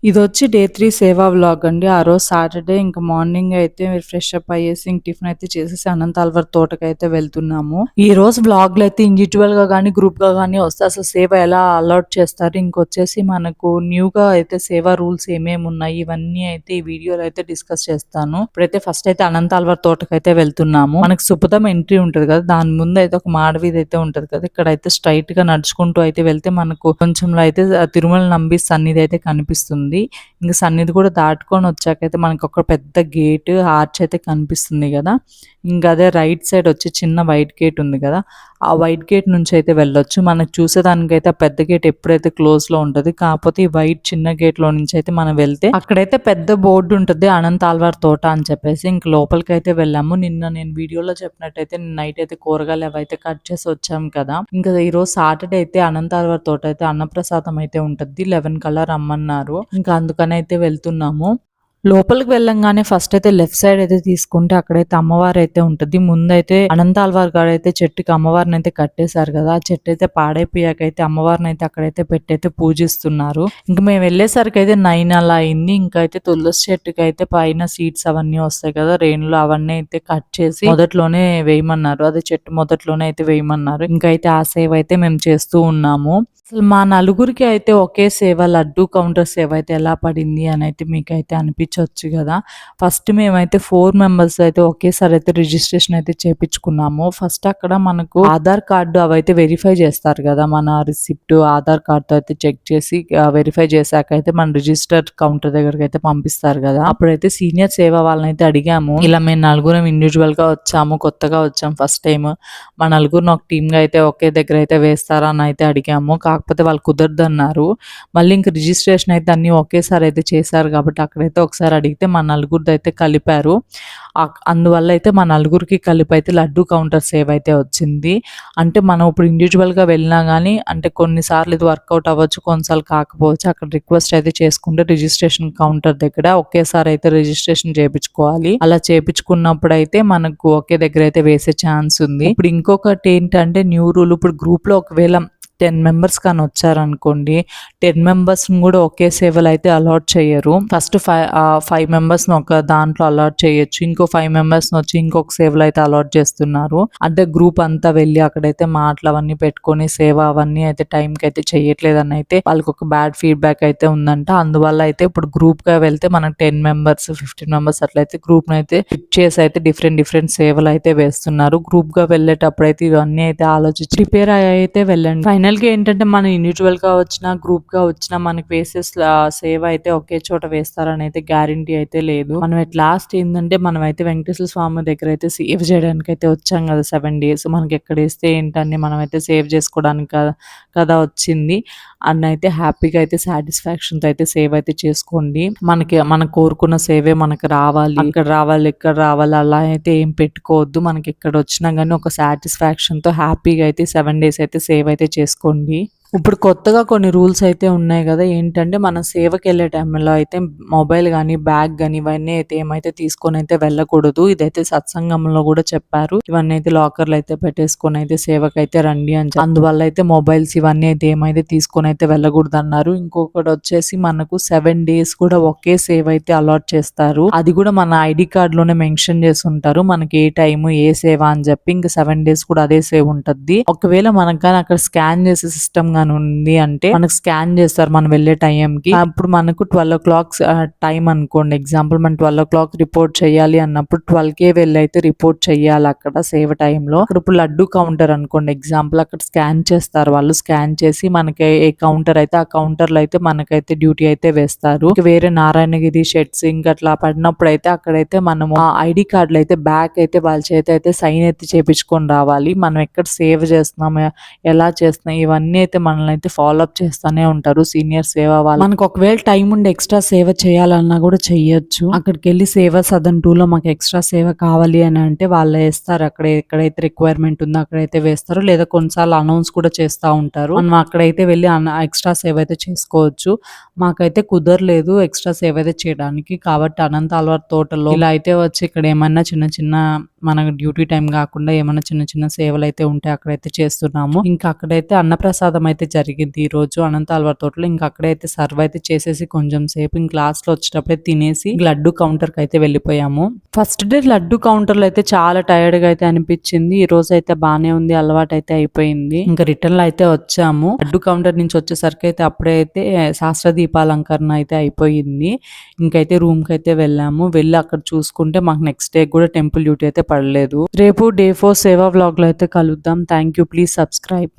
ఇదొచ్చి day 3 సేవా vlog అండి. ఆ రోజు సాటర్‌డే ఇంక మార్నింగ్ అయితే ఫ్రెష్ అప్ అయ్యేసి ఇంక టిఫిన్ అయితే చేసేసి అనంత ఆల్వార్ తోటకైతే వెళ్తున్నాము. ఈ రోజు వ్లాగ్‌లో అయితే ఇండివిడ్యువల్‌గా గానీ, గ్రూప్‌గా గానీ వస్తే అసలు సేవ ఎలా అలౌట్ చేస్తారు, ఇంకొచ్చేసి మనకు న్యూగా అయితే సేవా రూల్స్ ఏమేమున్నాయి, ఇవన్నీ అయితే ఈ వీడియోలో అయితే డిస్కస్ చేస్తాను. ఇప్పుడైతే ఫస్ట్ అయితే అనంత ఆల్వార్ తోటకైతే వెళ్తున్నాము. మనకు సుపథం ఎంట్రీ ఉంటది కదా! దాని ముందయితే ఒక మాడవీధి అయితే ఉంటది కదా! ఇక్కడైతే స్ట్రెయిట్‌గా నడుచుకుంటూ అయితే వెళ్తే మనకు కొంచెంలో అయితే తిరుమల నంబి సన్నిధి అయితే కనిపిస్తుంది. ఇంక సన్నిధి కూడా దాటుకొని వచ్చాకైతే మనకు ఒక పెద్ద గేట్ ఆర్చ్ అయితే కనిపిస్తుంది కదా! ఇంకా అదే రైట్ సైడ్ వచ్చి చిన్న వైట్ గేట్ ఉంది కదా! ఆ వైట్ గేట్ నుంచి అయితే వెళ్ళొచ్చు. మనకు చూసేదానికైతే ఆ పెద్ద గేట్ ఎప్పుడైతే క్లోజ్‌లో ఉంటది. కాకపోతే ఈ వైట్ చిన్న గేట్‌లో నుంచి అయితే మనం వెళ్తే అక్కడైతే పెద్ద బోర్డు ఉంటది అనంత ఆల్వార్ తోట అని చెప్పేసి. ఇంక లోపలికైతే వెళ్ళాము. నిన్న నేను వీడియోలో చెప్పినట్టయితే నైట్ అయితే కూరగాయలు అవైతే కట్ చేసి వచ్చాం కదా! ఇంకా ఈరోజు సాటర్‌డే అయితే అనంత ఆల్వార్ తోట అయితే అన్నప్రసాదం అయితే ఉంటది. 11 కల్లా రమ్మన్నారు. ఇంకా అందుకని అయితే వెళ్తున్నాము. లోపలికి వెళ్ళంగానే ఫస్ట్ అయితే లెఫ్ట్ సైడ్ అయితే తీసుకుంటే అక్కడైతే అమ్మవారు అయితే ఉంటది. ముందైతే అనంత ఆల్వార్ కాడైతే చెట్టుకి అమ్మవారిని అయితే కట్టేశారు కదా! ఆ చెట్టు అయితే పాడైపోయాకైతే అమ్మవారిని అయితే అక్కడైతే పెట్టయితే పూజిస్తున్నారు. ఇంక మేము వెళ్ళేసరికి అయితే 9 అలా అయింది. ఇంకా అయితే తులసి చెట్టుకి అయితే పైన సీడ్స్ అవన్నీ వస్తాయి కదా! రేణులు అవన్నీ అయితే కట్ చేసి మొదట్లోనే వేయమన్నారు. అదే చెట్టు మొదట్లోనే అయితే వేయమన్నారు. ఇంకా అయితే ఆ సేవ అయితే మేము చేస్తూ ఉన్నాము. అసలు మా నలుగురికి అయితే ఒకే సేవ లడ్డూ కౌంటర్ సేవ అయితే ఎలా పడింది అని అయితే మీకైతే అనిపించవచ్చు కదా! ఫస్ట్ మేమైతే 4 మెంబర్స్ అయితే ఒకేసారి అయితే రిజిస్ట్రేషన్ అయితే చేపించుకున్నాము. ఫస్ట్ అక్కడ మనకు ఆధార్ కార్డు అవైతే వెరిఫై చేస్తారు కదా! మన రిసిప్ట్ ఆధార్ కార్డ్‌తో అయితే చెక్ చేసి వెరిఫై చేశాక అయితే మన రిజిస్టర్ కౌంటర్ దగ్గరికి అయితే పంపిస్తారు కదా! అప్పుడైతే సీనియర్ సేవ వాళ్ళని అయితే అడిగాము. ఇలా మేము నలుగురం ఇండివిడ్యువల్‌గా వచ్చాము. కొత్తగా వచ్చాం ఫస్ట్ టైమ్. మా నలుగురిని ఒక టీమ్‌గా అయితే ఒకే దగ్గర అయితే వేస్తారా అని అయితే అడిగాము. కాకపోతే వాళ్ళు కుదరదన్నారు. మళ్ళీ ఇంక రిజిస్ట్రేషన్ అయితే అన్నీ ఒకేసారి అయితే చేశారు కాబట్టి అక్కడైతే ఒకసారి అడిగితే మా నలుగురిదైతే కలిపారు. అందువల్ల అయితే మా నలుగురికి కలిపి అయితే లడ్డూ కౌంటర్ సేవ్ అయితే వచ్చింది. అంటే మనం ఇప్పుడు ఇండివిడ్యువల్‌గా వెళ్ళినా గానీ అంటే కొన్నిసార్లు ఇది వర్కౌట్ అవ్వచ్చు, కొన్నిసార్లు కాకపోవచ్చు. అక్కడ రిక్వెస్ట్ అయితే చేసుకుంటే రిజిస్ట్రేషన్ కౌంటర్ దగ్గర ఒకేసారి అయితే రిజిస్ట్రేషన్ చేపించుకోవాలి. అలా చేపించుకున్నప్పుడైతే మనకు ఒకే దగ్గర అయితే వేసే ఛాన్స్ ఉంది. ఇప్పుడు ఇంకొకటి ఏంటంటే న్యూ రూల్ ఇప్పుడు గ్రూప్‌లో ఒకవేళ 10 మెంబర్స్ కానీ వచ్చారనుకోండి, 10 మెంబర్స్‌ని కూడా ఒకే సేవలో అయితే అలాట్ చెయ్యరు. ఫస్ట్ 5 మెంబర్స్‌ని ఒక దాంట్లో అలాట్ చేయొచ్చు. ఇంకో 5 మెంబర్స్‌ని వచ్చి ఇంకొక సేవలో అయితే అలాట్ చేస్తున్నారు. అంటే గ్రూప్ అంతా వెళ్ళి అక్కడైతే మాటలు అవన్నీ పెట్టుకొని సేవ అవన్నీ అయితే టైంకి అయితే చెయ్యట్లేదని అయితే వాళ్ళకి ఒక బ్యాడ్ ఫీడ్‌బ్యాక్ అయితే ఉందంట. అందువల్ల అయితే ఇప్పుడు గ్రూప్‌గా వెళ్తే మనకు 10 మెంబర్స్, 15 మెంబర్స్ అట్లయితే గ్రూప్‌ని అయితే పిక్ చేసి అయితే డిఫరెంట్ సేవలు అయితే వేస్తున్నారు. గ్రూప్‌గా వెళ్ళేటప్పుడు అయితే ఇవన్నీ అయితే ఆలోచించి ప్రిపేర్ అయ్యి అయితే వెళ్ళండి. ఫైనల్‌గా ఏంటంటే మనం ఇండివిడ్యువల్‌గా వచ్చినా, గ్రూప్‌గా వచ్చినా మనకి వేసే సేవ అయితే ఒకే చోట వేస్తారని అయితే గ్యారంటీ అయితే లేదు. మనం ఎట్ లాస్ట్ ఏందంటే మనమైతే వెంకటేశ్వర స్వామి దగ్గర అయితే సేవ్ చేయడానికి అయితే వచ్చాం కదా 7 డేస్. మనకి ఎక్కడేస్తే ఏంటని మనమైతే సేవ్ చేసుకోవడానికి కదా వచ్చింది. అయితే హ్యాపీగా అయితే సాటిస్ఫాక్షన్‌తో అయితే సేవ్ అయితే చేసుకోండి. మనం కోరుకున్న సేవే మనకు రావాలి. అక్కడ రావాలి, ఇక్కడ రావాలి అలా అయితే ఏం పెట్టుకోవద్దు. మనకి ఎక్కడ వచ్చినా గానీ ఒక సాటిస్ఫాక్షన్‌తో హ్యాపీగా అయితే 7 డేస్ అయితే సేవ్ అయితే చేసుకోండి. ఇప్పుడు కొత్తగా కొన్ని రూల్స్ అయితే ఉన్నాయి గదా! ఏంటంటే మనం సేవకెళ్ళే టైంలో అయితే మొబైల్ గానీ, బ్యాగ్ గానీ ఇవన్నీ అయితే ఏమైతే తీసుకొనైతే వెళ్ళకూడదు. ఇదైతే సత్సంగంలో గూడా చెప్పారు. ఇవన్నీ అయితే లాకర్‌లో అయితే పెట్టేసుకొని అయితే సేవకైతే రండి అని అందువల్ల అయితే మొబైల్స్ ఇవన్నీ అయితే ఏమైతే తీసుకొనైతే వెళ్ళకూడదన్నారు. ఇంకొకటొచ్చేసి మనకు 7 డేస్ కూడా ఒకే సేవ అయితే అలాట్ చేస్తారు. అది గూడా మన ఐడీ కార్డ్‌లోనే మెన్షన్ చేసుంటారు. మనకి ఏ టైము, ఏ సేవ అని జెప్పి ఇంక 7 డేస్ కూడా అదే సేవ ఉంటది. ఒకవేళ మనకు గాని అక్కడ స్కాన్ చేసే సిస్టమ్ గాని ఉంది అంటే మనకు స్కాన్ చేస్తారు మనం వెళ్ళే టైంకి. అప్పుడు మనకు 12:00 టైం అనుకోండి. ఎగ్జాంపుల్ మనం 12:00 రిపోర్ట్ చేయాలి అన్నప్పుడు 12కే వెళ్ళి అయితే రిపోర్ట్ చేయాలి అక్కడ సేవ టైంలో. అక్కడ ఇప్పుడు లడ్డు కౌంటర్ అనుకోండి ఎగ్జాంపుల్ అక్కడ స్కాన్ చేస్తారు వాళ్ళు. స్కాన్ చేసి మనకి ఏ కౌంటర్ అయితే ఆ కౌంటర్‌లో అయితే మనకైతే డ్యూటీ అయితే వేస్తారు. వేరే నారాయణగిరి షెడ్స్ ఇంకా అట్లా పడినప్పుడు అయితే అక్కడైతే మనము ఆ ఐడీ కార్డులు అయితే బ్యాక్ అయితే వాళ్ళ చేత అయితే సైన్ అయితే చేపించుకొని రావాలి. మనం ఎక్కడ సేవ్ చేస్తున్నాము, ఎలా చేస్తున్నాం ఇవన్నీ అయితే మనల్ని అయితే ఫాలో అప్ చేస్తానే ఉంటారు సీనియర్ సేవ వాళ్ళు. మనకు ఒకవేళ టైం ఉండి ఎక్స్ట్రా సేవ చేయాలన్నా కూడా చెయ్యొచ్చు. అక్కడికి వెళ్ళి సేవ సదన్ 2లో మాకు ఎక్స్ట్రా సేవ కావాలి అని అంటే వాళ్ళు వేస్తారు. అక్కడ ఎక్కడైతే రిక్వైర్మెంట్ ఉందో అక్కడైతే వేస్తారు. లేదా కొన్నిసార్లు అనౌన్స్ కూడా చేస్తూ ఉంటారు. మనం అక్కడైతే వెళ్ళి ఎక్స్ట్రా సేవ అయితే చేసుకోవచ్చు. మాకైతే కుదరలేదు ఎక్స్ట్రా సేవ అయితే చేయడానికి. కాబట్టి అనంత ఆల్వార్ తోటలో ఇలా అయితే వచ్చి ఇక్కడ ఏమన్నా చిన్న మనకు డ్యూటీ టైం కాకుండా ఏమన్నా చిన్న సేవలు అయితే ఉంటే అక్కడైతే చేస్తున్నాము. ఇంకా అక్కడైతే అన్నప్రసాదం అయితే అయితే జరిగింది ఈ రోజు అనంత అల్వార్ తోటలో. ఇంకా అక్కడే అయితే సర్వ్ అయితే చేసేసి కొంచెం సేపు ఇంక లాస్ట్ లో వచ్చేటప్పుడే తినేసి లడ్డు కౌంటర్ కి అయితే వెళ్ళిపోయాము. ఫస్ట్ డే లడ్డు కౌంటర్ లో అయితే చాలా టైర్డ్ గా అయితే అనిపించింది. ఈ రోజు అయితే బానే ఉంది, అలవాటు అయితే అయిపోయింది. ఇంకా రిటర్న్ లో అయితే వచ్చాము. లడ్డు కౌంటర్ నుంచి వచ్చేసరికి అయితే అప్పుడే అయితే శాస్త్ర దీపాలంకరణ అయితే అయిపోయింది. ఇంకైతే రూమ్ కి అయితే వెళ్ళి అక్కడ చూసుకుంటే మాకు నెక్స్ట్ డే కూడా టెంపుల్ డ్యూటీ అయితే పడలేదు. రేపు డే 4 సేవా వ్లాగ్ లో అయితే కలుద్దాం. Thank you, please subscribe.